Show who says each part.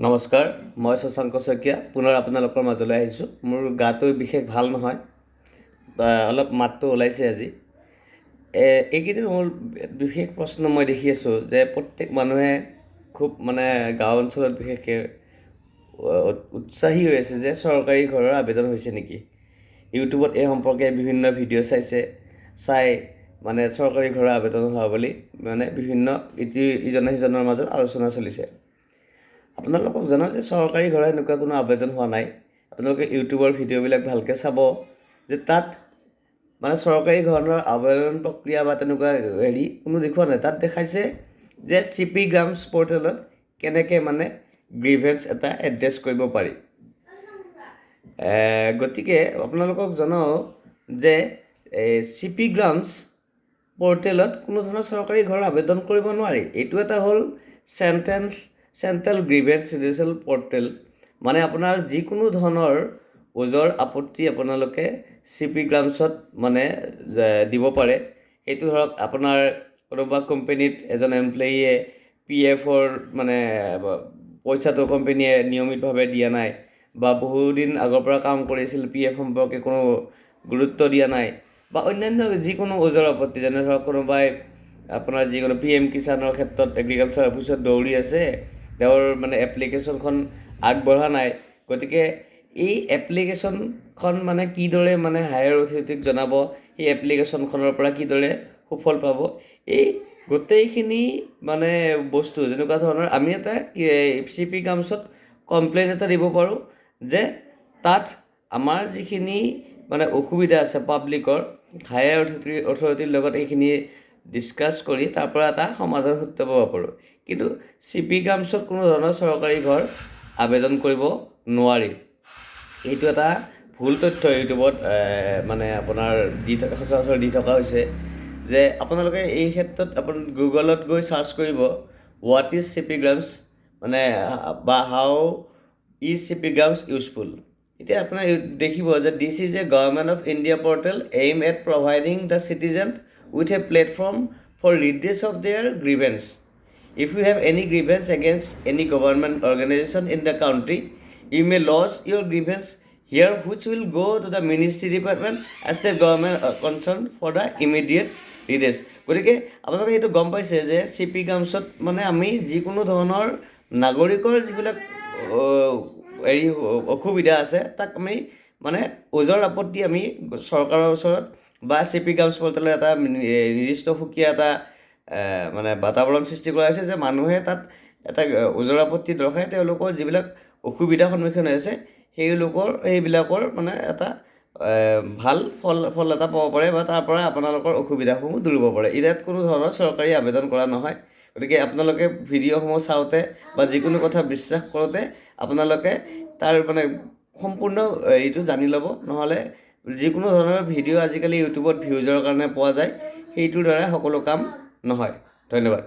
Speaker 1: নমস্কাৰ, মই শশাংক শইকীয়া পুনৰ আপোনালোকৰ মাজলৈ আহিছোঁ। মোৰ গাটো বিশেষ ভাল নহয়, অলপ মাতটো ওলাইছে আজি। এইকেইদিন মোৰ বিশেষ প্ৰশ্ন মই দেখি আছোঁ যে প্ৰত্যেক মানুহে খুব গাঁও অঞ্চলত বিশেষকৈ উৎসাহী হৈ আছে যে চৰকাৰী ঘৰৰ আবেদন হৈছে নেকি। ইউটিউবত এই সম্পৰ্কে বিভিন্ন ভিডিঅ' চাই চৰকাৰী ঘৰৰ আবেদন হোৱা বুলি বিভিন্ন ইজনে সিজনৰ মাজত আলোচনা চলিছে। আপোনালোকক জনাওঁ যে চৰকাৰী ঘৰৰ এনেকুৱা কোনো আবেদন হোৱা নাই। আপোনালোকে ইউটিউবৰ ভিডিঅ'বিলাক ভালকৈ চাব যে তাত চৰকাৰী ঘৰৰ আবেদন প্ৰক্ৰিয়া বা তেনেকুৱা কোনো দেখুওৱা নাই। তাত দেখাইছে যে CP গ্ৰামছ পৰ্টেলত কেনেকৈ গ্ৰিভেন্স এটা এড্ৰেছ কৰিব পাৰি। গতিকে আপোনালোকক জনাওঁ যে CP গ্ৰামছ পৰ্টেলত কোনো ধৰণৰ চৰকাৰী ঘৰৰ আবেদন কৰিব নোৱাৰি। এইটো এটা হ'ল চেণ্ট্ৰেল গ্ৰিভেন্স ৰিডিউচেল পৰ্টেল। আপোনাৰ যিকোনো ধৰণৰ ওজৰ আপত্তি আপোনালোকে CP গ্ৰামছত দিব পাৰে। এইটো ধৰক আপোনাৰ কোনোবা কোম্পানীত এজন এমপ্লয়ীয়ে PFৰ পইচাটো কোম্পানীয়ে নিয়মিতভাৱে দিয়া নাই বা বহুদিন আগৰ পৰা কাম কৰিছিল, PF সম্পৰ্কে কোনো গুৰুত্ব দিয়া নাই বা অন্যান্য যিকোনো ওজৰ আপত্তি, যেনে ধৰক কোনোবাই আপোনাৰ যিকোনো PM কিষাণৰ ক্ষেত্ৰত এগ্ৰিকালচাৰ অফিচত দৌৰি আছে, তেওঁৰ এপ্লিকেশ্যনখন আগবঢ়া নাই। গতিকে এই এপ্লিকেশ্যনখন কিদৰে হায়াৰ অথৰিটিক জনাব, সেই এপ্লিকেশ্যনখনৰ পৰা কিদৰে সুফল পাব, এই গোটেইখিনি বস্তু যেনেকুৱা ধৰণৰ আমি এটা CP গ্ৰামছত কমপ্লেইন এটা দিব পাৰোঁ যে তাত আমাৰ যিখিনি অসুবিধা আছে পাব্লিকৰ, হায়াৰ অথৰিটিৰ লগত এইখিনি ডিছকাছ কৰি তাৰ পৰা এটা সমাধান সূত্ৰ পাব পাৰোঁ। কিন্তু CP গ্ৰামছত কোনো ধৰণৰ চৰকাৰী ঘৰ আবেদন কৰিব নোৱাৰি। এইটো এটা ভুল তথ্য ইউটিউবত আপোনাৰ সচৰাচৰ দি থকা হৈছে যে আপোনালোকে এই ক্ষেত্ৰত গুগলত গৈ চাৰ্চ কৰিব হোৱাট ইজ CP গ্ৰামছ বা how is CP grams useful. এতিয়া আপোনাৰ দেখিব যে this is a government of India portal aim at providing the citizen with a platform for redress of their grievance. If you have any grievance against any government organization in the country, you may lodge your grievance here, which will go to the Ministry Department as the government concerned for the immediate redress. গতিকে আপোনালোকে এইটো গম পাইছে যে CP গ্ৰামছত আমি যিকোনো ধৰণৰ নাগৰিকৰ যিবিলাক অসুবিধা আছে তাক আমি ওজৰ আপত্তি আমি চৰকাৰৰ ওচৰত বা CP গ্ৰামছ পৰ্টেলত এটা নিৰ্দিষ্ট সুকীয়া এটা বাতাবৰণ সৃষ্টি কৰা হৈছে যে মানুহে তাত এটা ওজৰ আপত্তি দৰ্শাই তেওঁলোকৰ যিবিলাক অসুবিধাৰ সন্মুখীন হৈ আছে সেইবিলাকৰ এটা ভাল ফল এটা পাব পাৰে বা তাৰ পৰা আপোনালোকৰ অসুবিধাসমূহ দূৰ হ'ব পাৰে। ইয়াত কোনো ধৰণৰ চৰকাৰী আবেদন কৰা নহয়। গতিকে আপোনালোকে ভিডিঅ'সমূহ চাওঁতে বা যিকোনো কথা বিশ্বাস কৰোঁতে আপোনালোকে তাৰ সম্পূৰ্ণ এইটো জানি ল'ব। নহ'লে যিকোনো ধৰণৰ ভিডিঅ' আজিকালি ইউটিউবত ভিউজৰ কাৰণে পোৱা যায়, সেইটোৰ দ্বাৰা সকলো কাম নহয়। ধন্যবাদ।